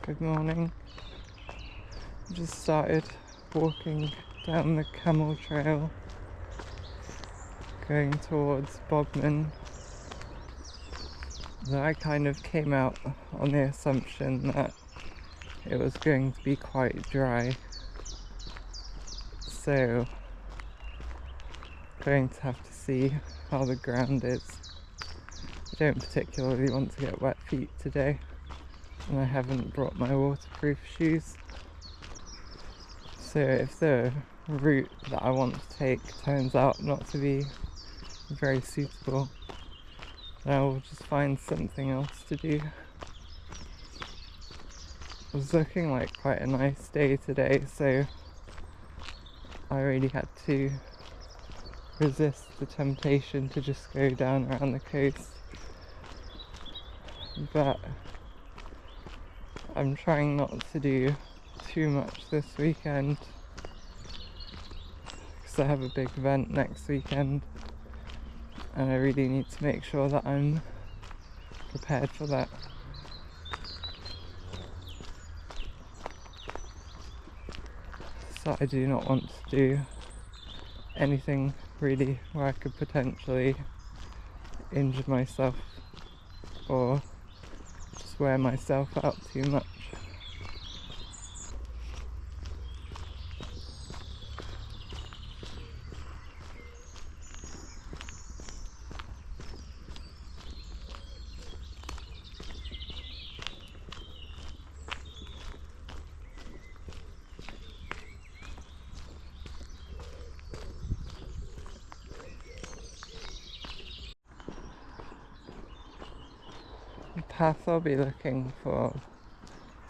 Good morning. Just started walking down the Camel Trail, going towards Bodmin. So I kind of came out on the assumption that it was going to be quite dry, so going to have to see how the ground is. I don't particularly want to get wet feet today, and I haven't brought my waterproof shoes. So if the route that I want to take turns out not to be very suitable, then I will just find something else to do. It was looking like quite a nice day today, so I really had to resist the temptation to just go down around the coast. But I'm trying not to do too much this weekend because I have a big event next weekend and I really need to make sure that I'm prepared for that. So I do not want to do anything really where I could potentially injure myself or just wear myself out too much. The path I'll be looking for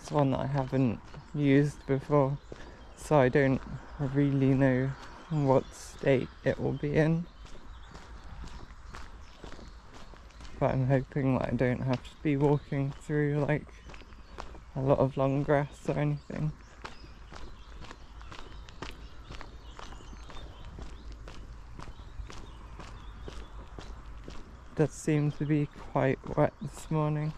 is one that I haven't used before, so I don't really know what state it will be in. But I'm hoping that I don't have to be walking through like a lot of long grass or anything. It does seem to be quite wet this morning.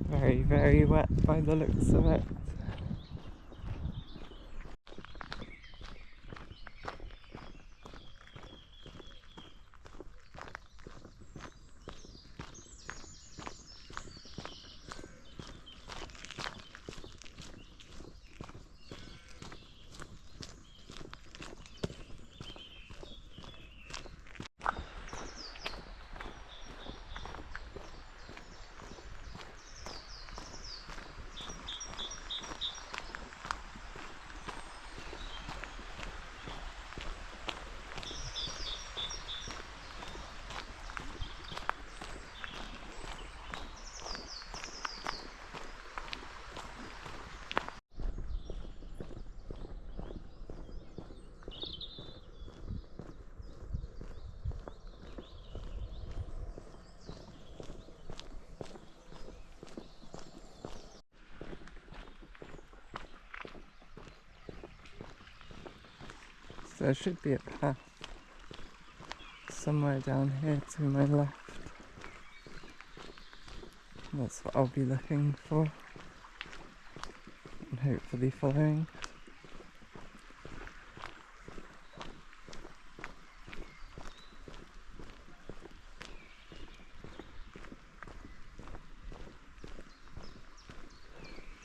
Very, very wet by the looks of it. So there should be a path somewhere down here to my left. That's what I'll be looking for and hopefully following.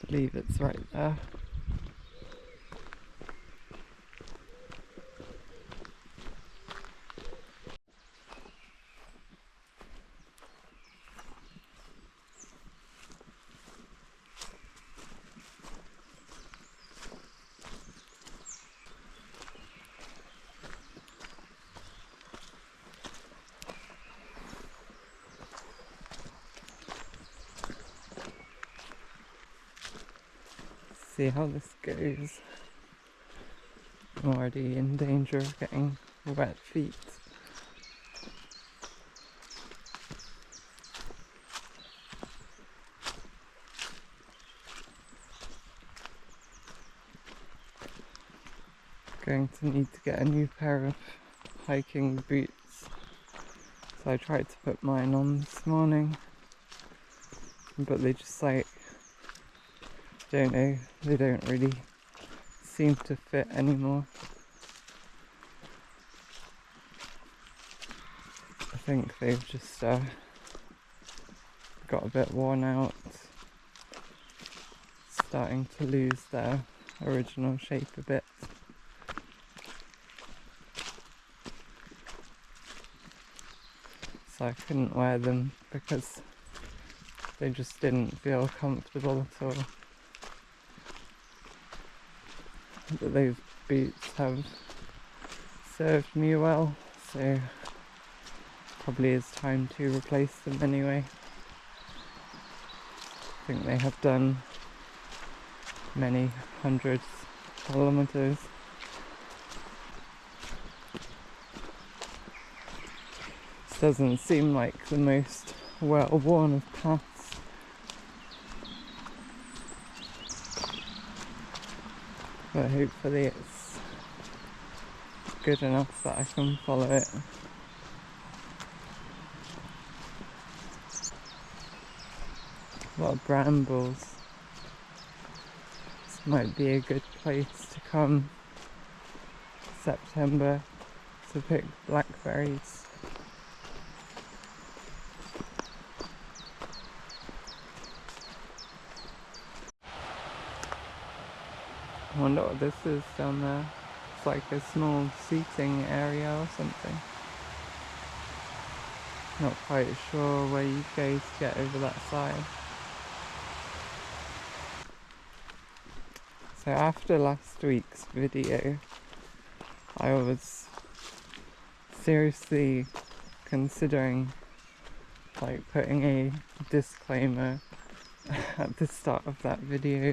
I believe it's right there. See how this goes. I'm already in danger of getting wet feet. Going to need to get a new pair of hiking boots. So I tried to put mine on this morning, but they just don't know, they don't really seem to fit anymore. I think they've just got a bit worn out, starting to lose their original shape a bit. So I couldn't wear them because they just didn't feel comfortable at all. But those boots have served me well, so probably is time to replace them anyway. I think they have done many hundreds of kilometers. This doesn't seem like the most well worn of paths. But hopefully it's good enough that I can follow it. A lot of brambles. This might be a good place to come September to pick blackberries. I wonder what this is down there. It's like a small seating area or something. Not quite sure where you go to get over that side. So after last week's video, I was seriously considering like putting a disclaimer at the start of that video.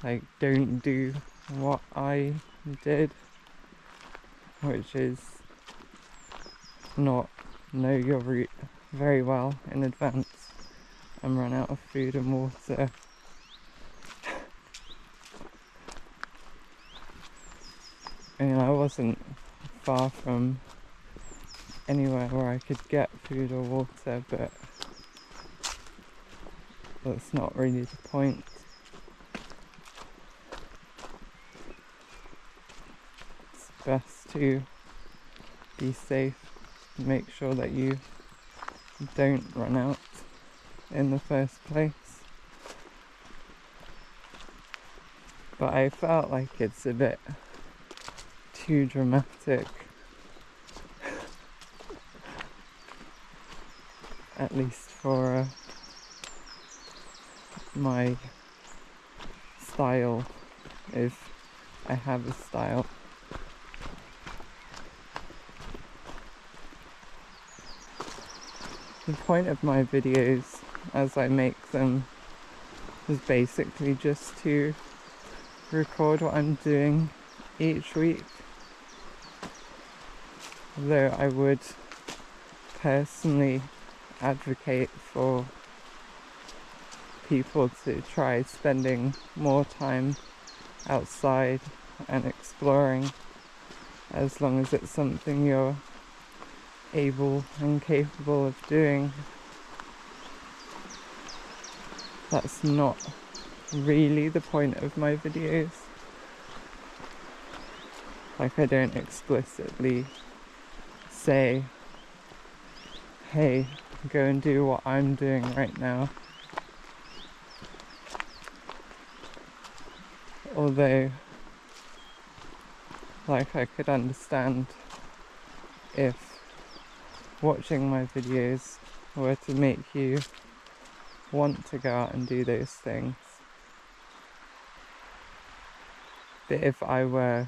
Like, don't do what I did, which is not know your route very well in advance and run out of food and water. I mean, I wasn't far from anywhere where I could get food or water, but that's not really the point. It's best to be safe, make sure that you don't run out in the first place. But I felt like it's a bit too dramatic, at least for my style, if I have a style. The point of my videos as I make them is basically just to record what I'm doing each week. Though I would personally advocate for people to try spending more time outside and exploring, as long as it's something you're able and capable of doing. That's not really the point of my videos. Like, I don't explicitly say, hey, go and do what I'm doing right now. Although, like, I could understand if watching my videos were to make you want to go out and do those things. But if I were,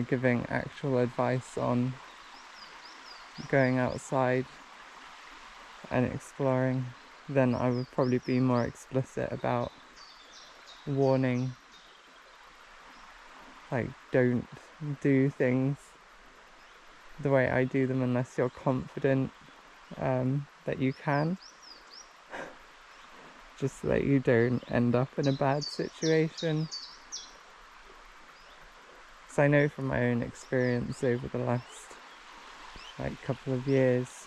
giving actual advice on going outside and exploring, then I would probably be more explicit about warning, like, don't do things the way I do them unless you're confident that you can, just so that you don't end up in a bad situation. Because I know from my own experience over the last couple of years,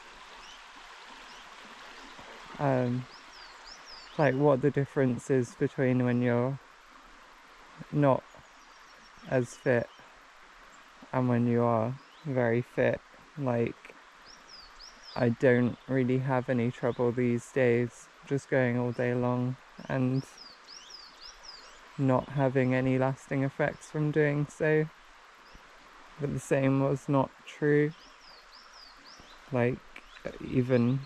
what the difference is between when you're not as fit and when you are very fit. I don't really have any trouble these days just going all day long and not having any lasting effects from doing so. But the same was not true even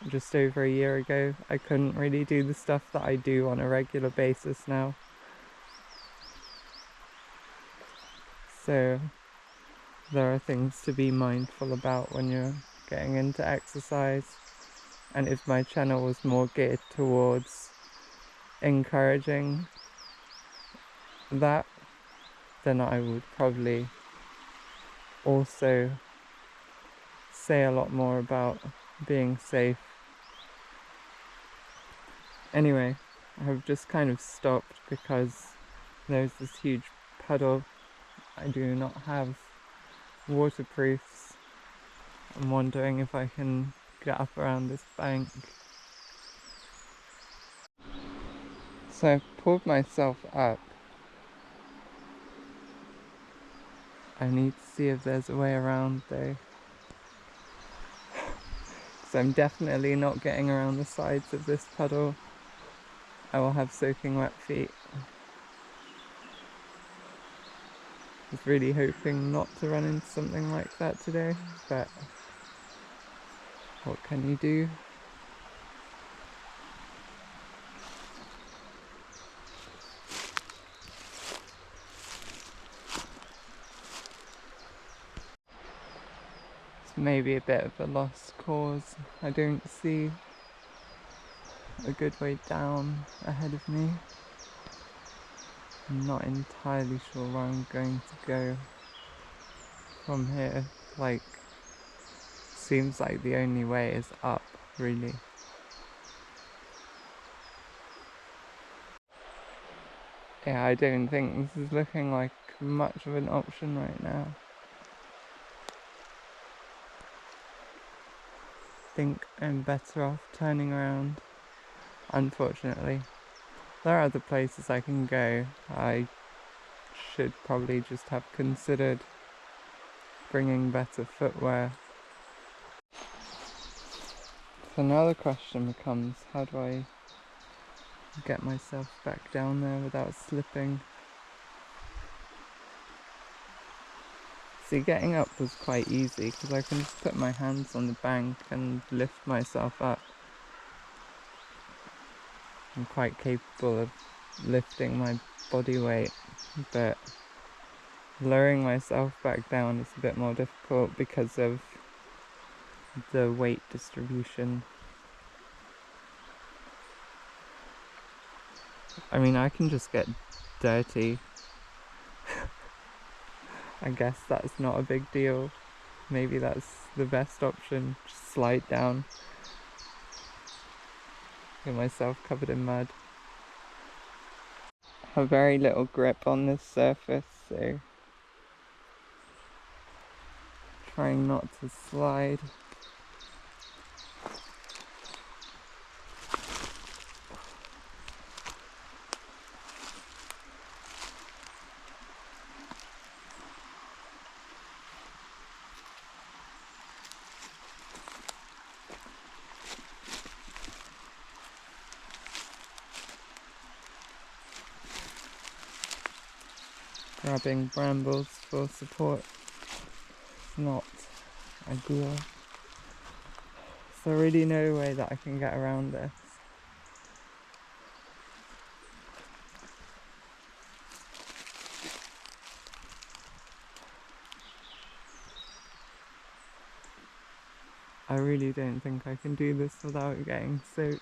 just over a year ago. I couldn't really do the stuff that I do on a regular basis now. So there are things to be mindful about when you're getting into exercise, and if my channel was more geared towards encouraging that, then I would probably also say a lot more about being safe. Anyway, I've just kind of stopped because there's this huge puddle. I do not have waterproofs. I'm wondering if I can get up around this bank. So I've pulled myself up. I need to see if there's a way around though. So I'm definitely not getting around the sides of this puddle. I will have soaking wet feet. I was really hoping not to run into something like that today, but what can you do? It's maybe a bit of a lost cause. I don't see a good way down ahead of me. I'm not entirely sure where I'm going to go from here. Seems like the only way is up, really. Yeah, I don't think this is looking like much of an option right now. I think I'm better off turning around, unfortunately. There are other places I can go. I should probably just have considered bringing better footwear. So now the question becomes, how do I get myself back down there without slipping? See, getting up was quite easy because I can just put my hands on the bank and lift myself up. I'm quite capable of lifting my body weight, but lowering myself back down is a bit more difficult because of the weight distribution. I mean, I can just get dirty. I guess that's not a big deal. Maybe that's the best option. Just slide down. Get myself covered in mud. I have very little grip on this surface, so trying not to slide. Grabbing brambles for support is not ideal. So really no way that I can get around this. I really don't think I can do this without getting soaked.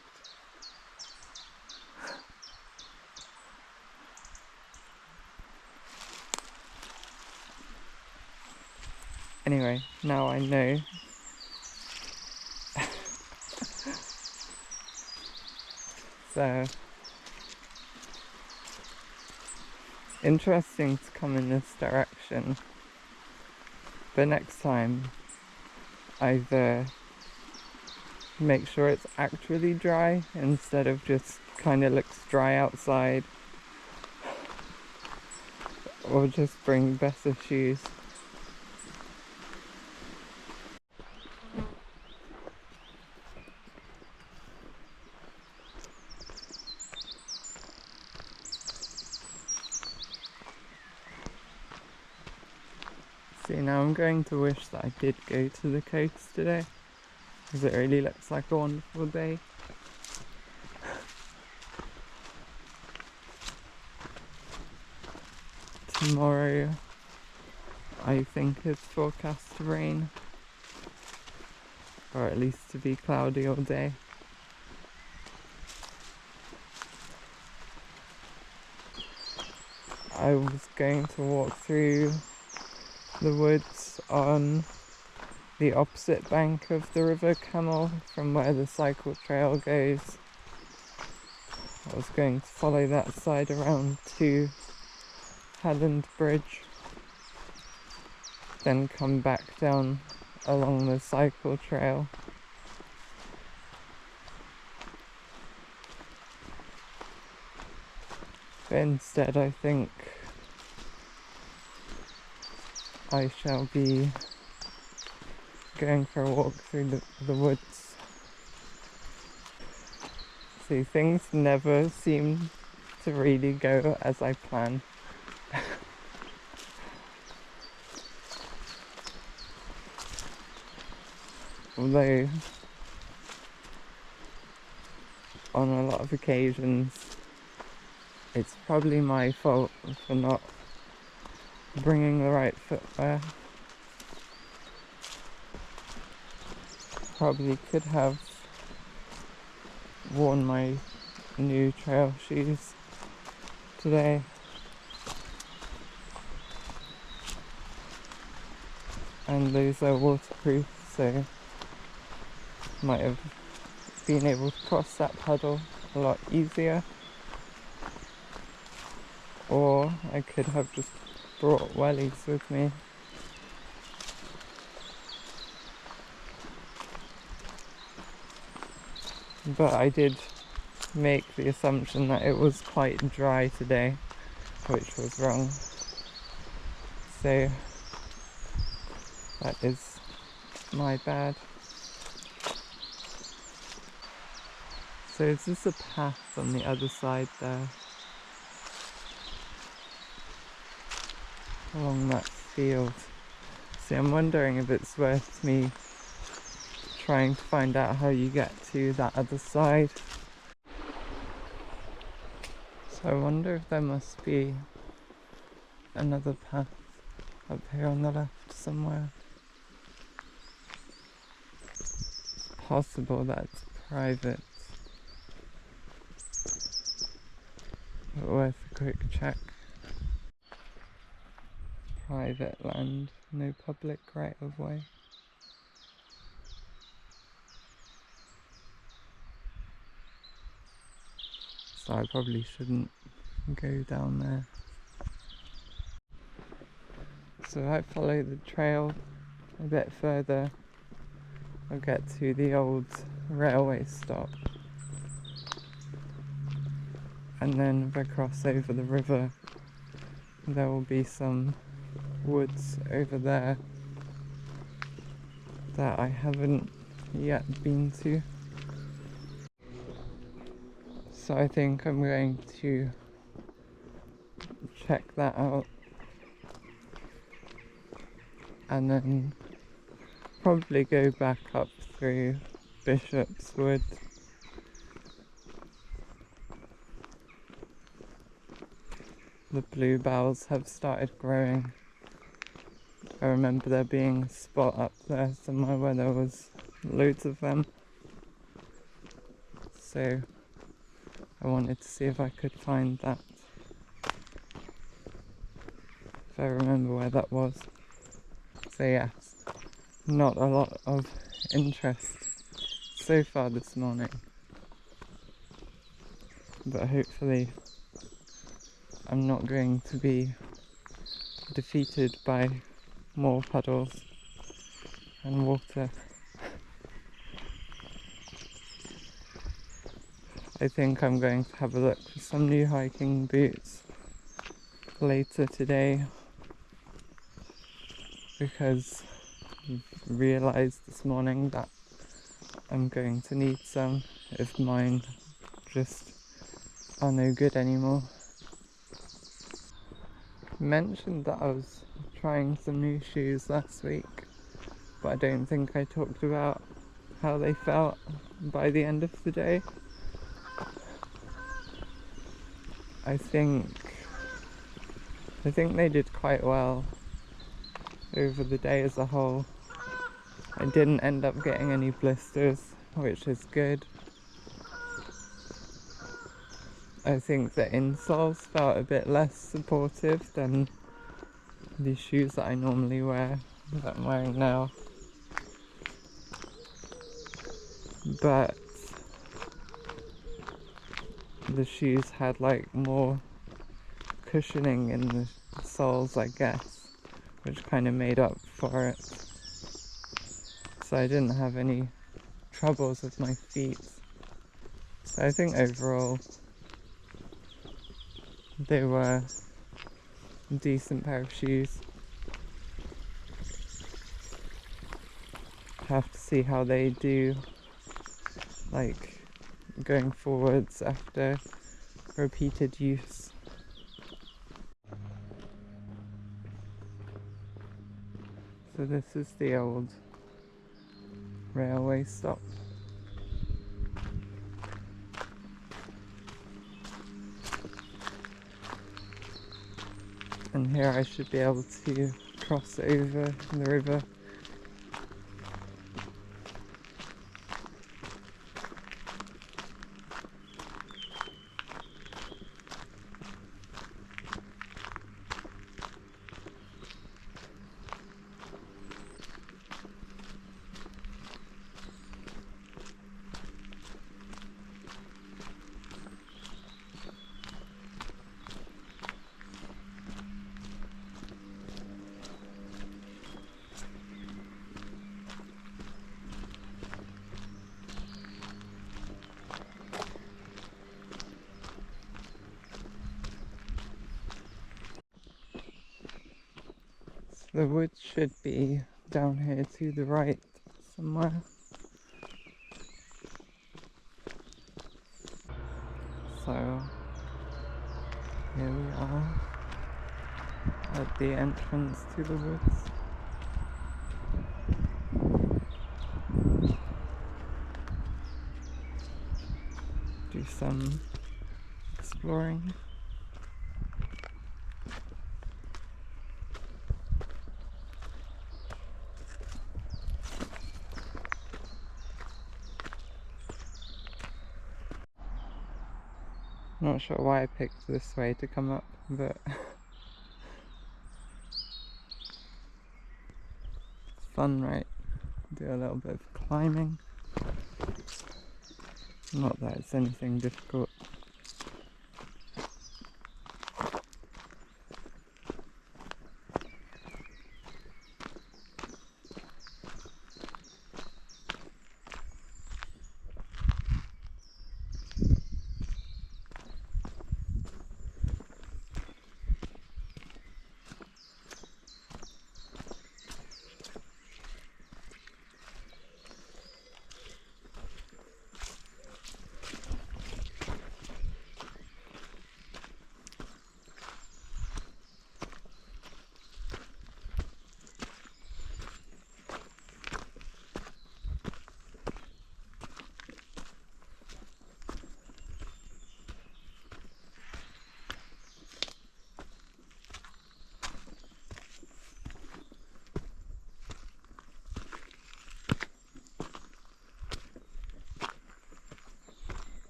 Anyway, now I know. So interesting to come in this direction, but next time either make sure it's actually dry instead of just kind of looks dry outside, or just bring better shoes. See, now I'm going to wish that I did go to the coast today, because it really looks like a wonderful day. Tomorrow, I think it's forecast to rain, or at least to be cloudy all day. I was going to walk through the woods on the opposite bank of the River Camel from where the cycle trail goes. I was going to follow that side around to Helland Bridge, then come back down along the cycle trail. But instead I think I shall be going for a walk through the woods. See, things never seem to really go as I plan. Although on a lot of occasions it's probably my fault for not bringing the right footwear. Probably could have worn my new trail shoes today. And those are waterproof, so might have been able to cross that puddle a lot easier. Or I could have just brought wellies with me. But I did make the assumption that it was quite dry today, which was wrong. So that is my bad. So is this a path on the other side there? Along that field. See, I'm wondering if it's worth me trying to find out how you get to that other side. So I wonder if there must be another path up here on the left somewhere. It's possible that it's private, but worth a quick check. Private land, no public right of way. So I probably shouldn't go down there. So if I follow the trail a bit further, I'll get to the old railway stop. And then if I cross over the river, there will be some woods over there that I haven't yet been to. So I think I'm going to check that out and then probably go back up through Bishop's Wood. The bluebells have started growing. I remember there being a spot up there somewhere where there was loads of them. So I wanted to see if I could find that. If I remember where that was. So yes, not a lot of interest so far this morning, but hopefully I'm not going to be defeated by more puddles and water. I think I'm going to have a look for some new hiking boots later today, because I've realised this morning that I'm going to need some if mine just are no good anymore. I mentioned that I was trying some new shoes last week, but I don't think I talked about how they felt by the end of the day. I think they did quite well over the day as a whole. I didn't end up getting any blisters, which is good. I think the insoles felt a bit less supportive than the shoes that I normally wear, that I'm wearing now. But the shoes had like more cushioning in the soles, I guess, which kind of made up for it. So I didn't have any troubles with my feet. So I think overall they were a decent pair of shoes. Have to see how they do, like, going forwards after repeated use. So this is the old railway stop. And here I should be able to cross over the river. The woods should be down here to the right somewhere. So here we are at the entrance to the woods. Do some exploring. Not sure why I picked this way to come up, but fun, right? Do a little bit of climbing. Not that it's anything difficult.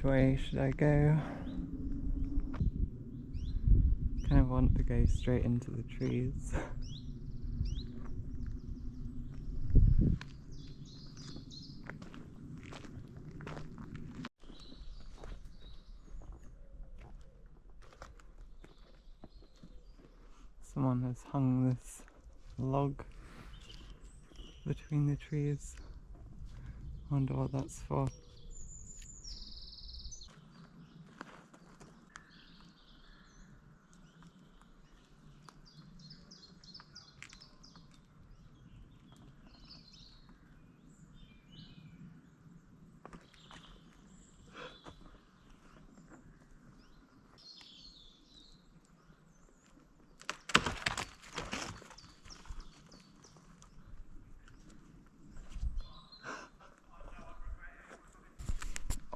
way should I go? Kind of want to go straight into the trees. Someone has hung this log between the trees. Wonder what that's for.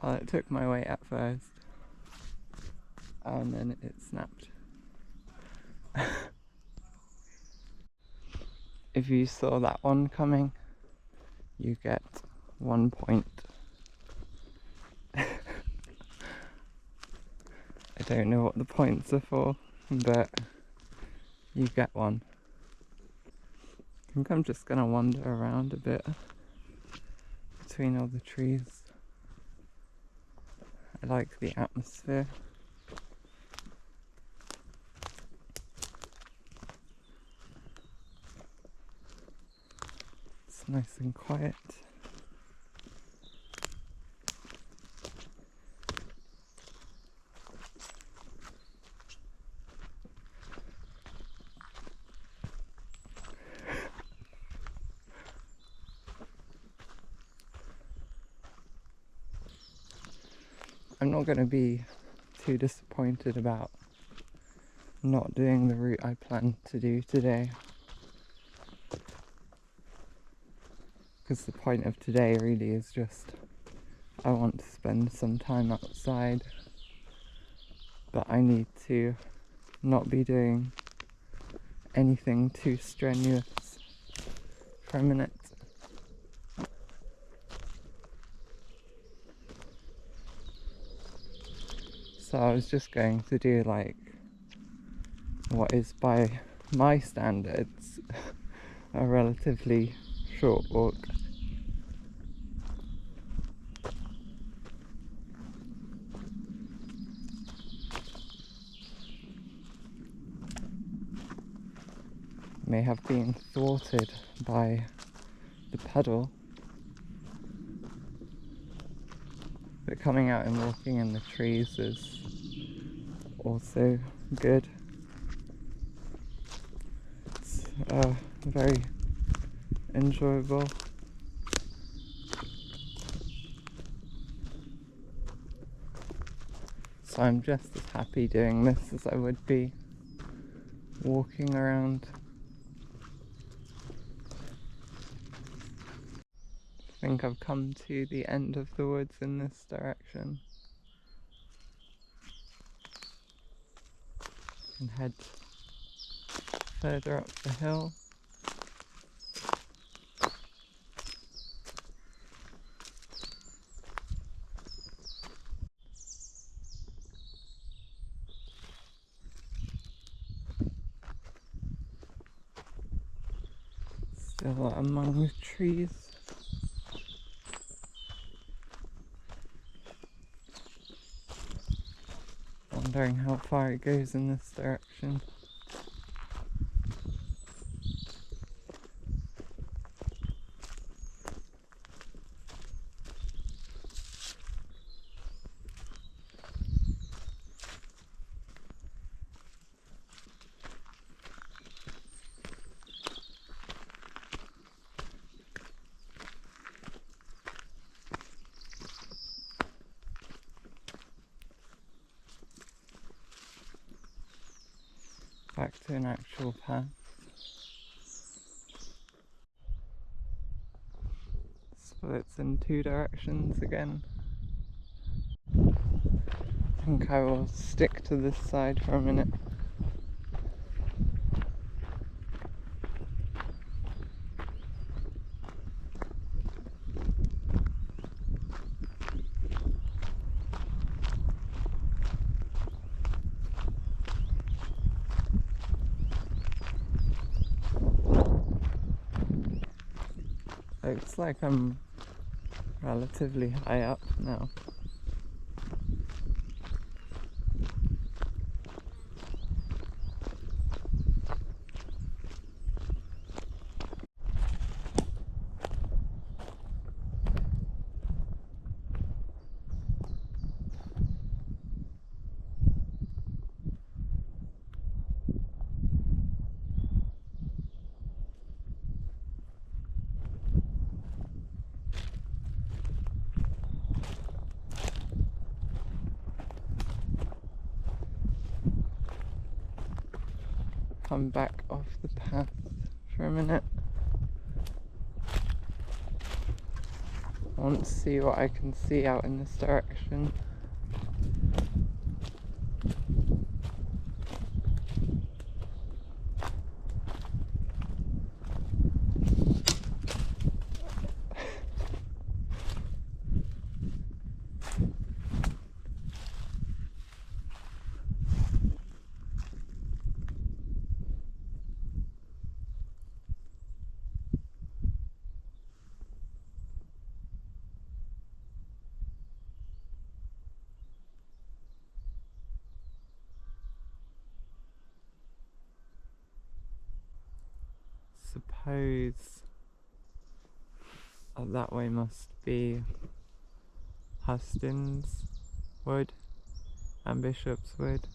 Well, it took my weight at first, and then it snapped. If you saw that one coming, you get 1 point. I don't know what the points are for, but you get one. I think I'm just gonna wander around a bit between all the trees. I like the atmosphere. It's nice and quiet. I'm not going to be too disappointed about not doing the route I planned to do today, because the point of today really is just I want to spend some time outside, but I need to not be doing anything too strenuous for a minute. So I was just going to do like what is by my standards a relatively short walk. May have been thwarted by the puddle, but coming out and walking in the trees is also good. It's very enjoyable. So I'm just as happy doing this as I would be walking around. I think I've come to the end of the woods in this direction. And head further up the hill. Still among the trees. Wondering how far it goes in this direction. Back to an actual path. Splits in two directions again. I think I will stick to this side for a minute. Looks like I'm relatively high up now. Come back off the path for a minute. I want to see what I can see out in this direction. Suppose that way must be Huston's Wood and Bishop's Wood.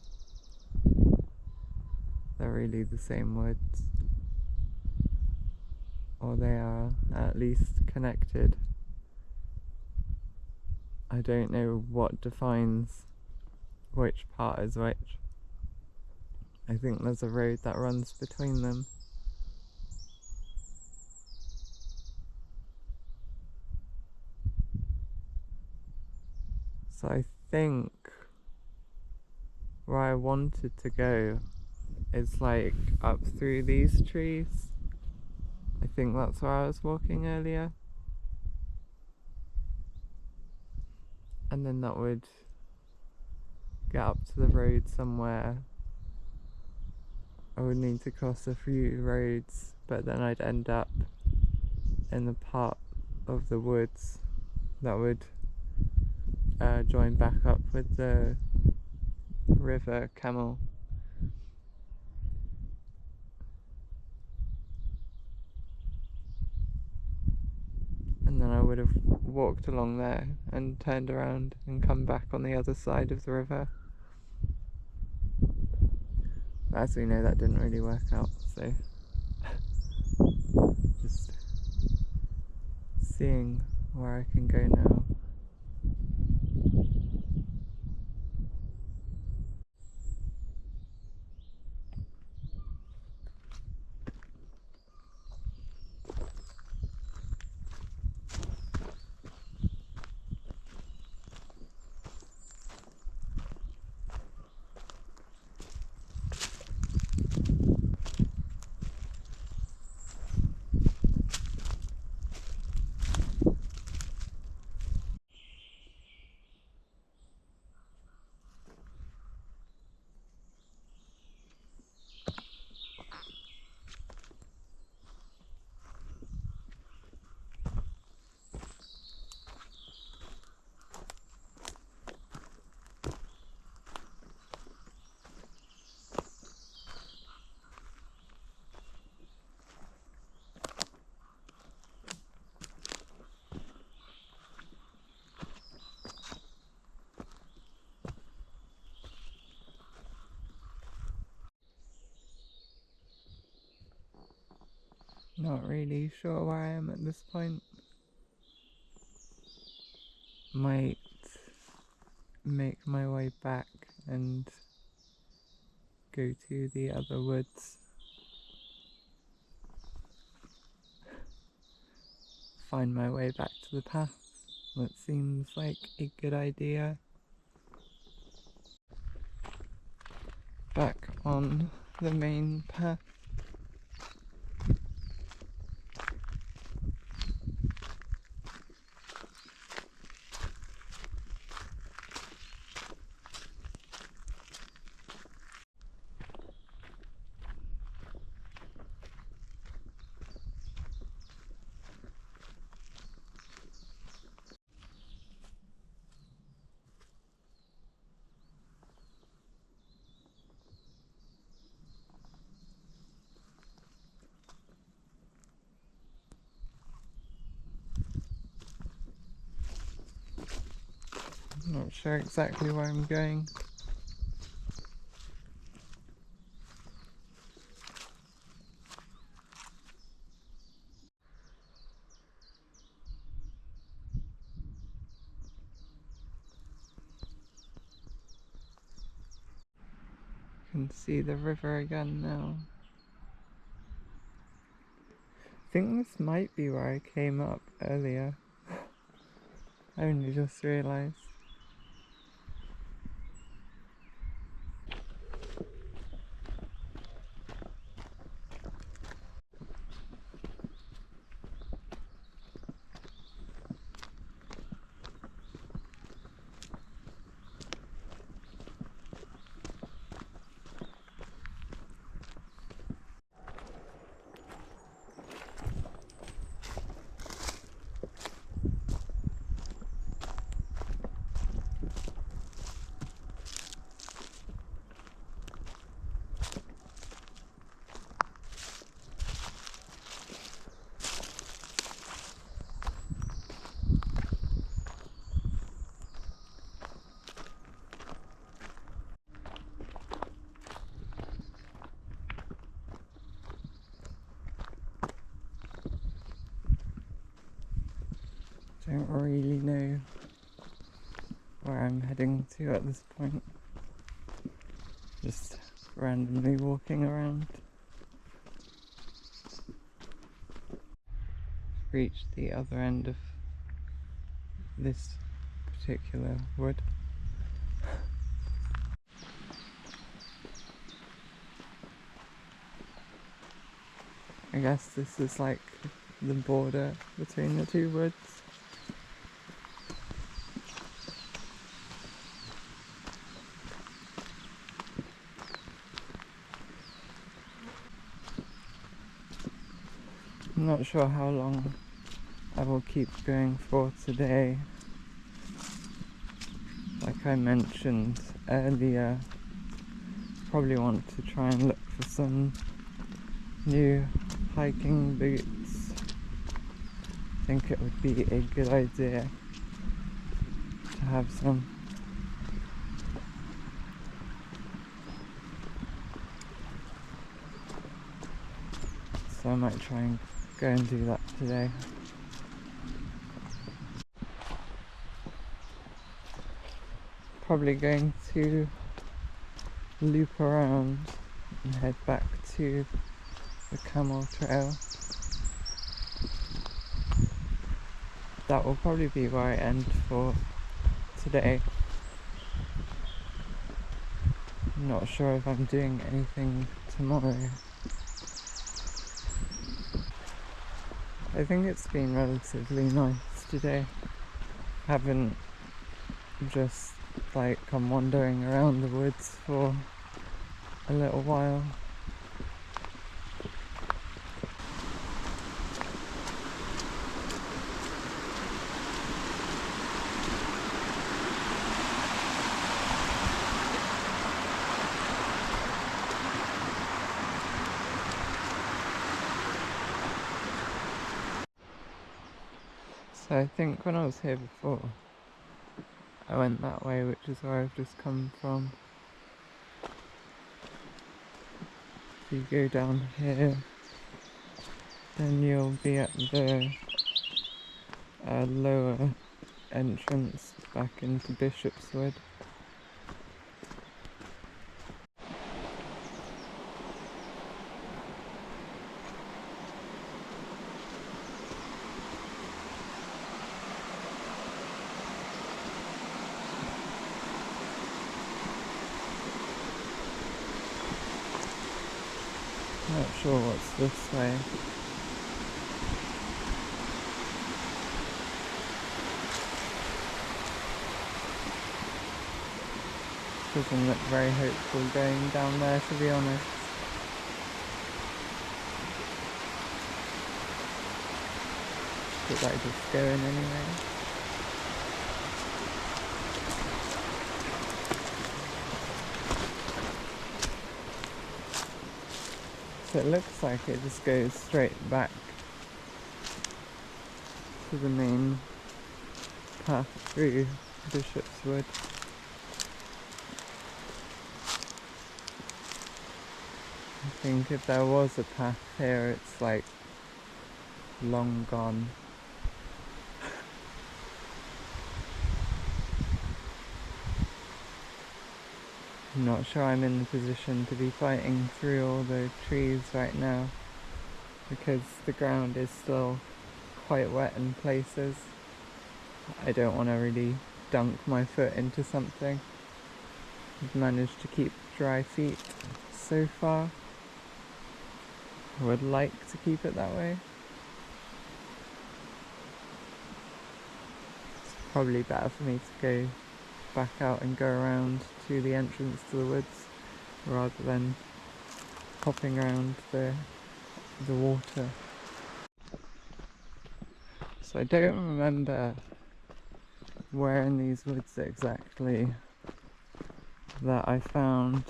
They're really the same woods, or they are at least connected. I don't know what defines which part is which. I think there's a road that runs between them. So I think where I wanted to go is like up through these trees. I think that's where I was walking earlier. And then that would get up to the road somewhere. I would need to cross a few roads, but then I'd end up in the part of the woods that would join back up with the River Camel. And then I would have walked along there and turned around and come back on the other side of the river. But as we know, that didn't really work out, so just seeing where I can go now. Not really sure where I am at this point. Might make my way back and go to the other woods. Find my way back to the path. That seems like a good idea. Back on the main path. Not sure exactly where I'm going. Can see the river again now. I think this might be where I came up earlier. I only just realised. Don't really know where I'm heading to at this point. Just randomly walking around. Reached the other end of this particular wood. I guess this is like the border between the two woods. I'm not sure how long I will keep going for today. Like I mentioned earlier, probably want to try and look for some new hiking boots. I think it would be a good idea to have some. So I might try and go and do that today. Probably going to loop around and head back to the camel trail. That will probably be where I end for today. I'm not sure if I'm doing anything tomorrow. I think it's been relatively nice today. Haven't just like come wandering around the woods for a little while. So I think when I was here before, I went that way, which is where I've just come from. If you go down here, then you'll be at the lower entrance back into Bishopswood. Not sure what's this way. Doesn't look very hopeful going down there, to be honest. Should I just go in anyway? So it looks like it just goes straight back to the main path through Bishop's Wood. I think if there was a path here, it's like long gone. I'm not sure I'm in the position to be fighting through all the trees right now, because the ground is still quite wet in places. I don't want to really dunk my foot into something. I've managed to keep dry feet so far. I would like to keep it that way. It's probably better for me to go back out and go around to the entrance to the woods rather than hopping around the water. So I don't remember where in these woods exactly that I found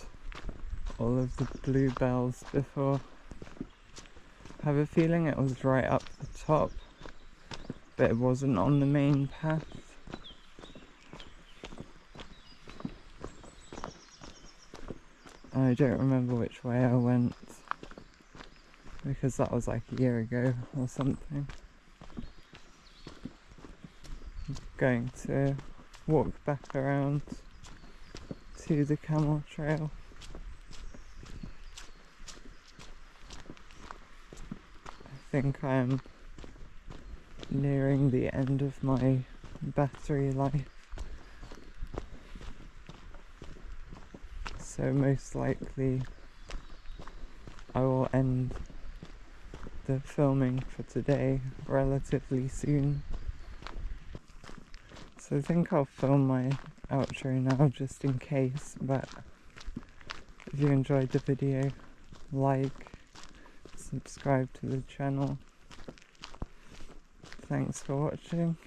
all of the bluebells before. I have a feeling it was right up the top, but it wasn't on the main path. I don't remember which way I went, because that was like a year ago or something. I'm going to walk back around to the camel trail. I think I am nearing the end of my battery life, so most likely I will end the filming for today relatively soon. So I think I'll film my outro now just in case, but if you enjoyed the video, like, subscribe to the channel. Thanks for watching.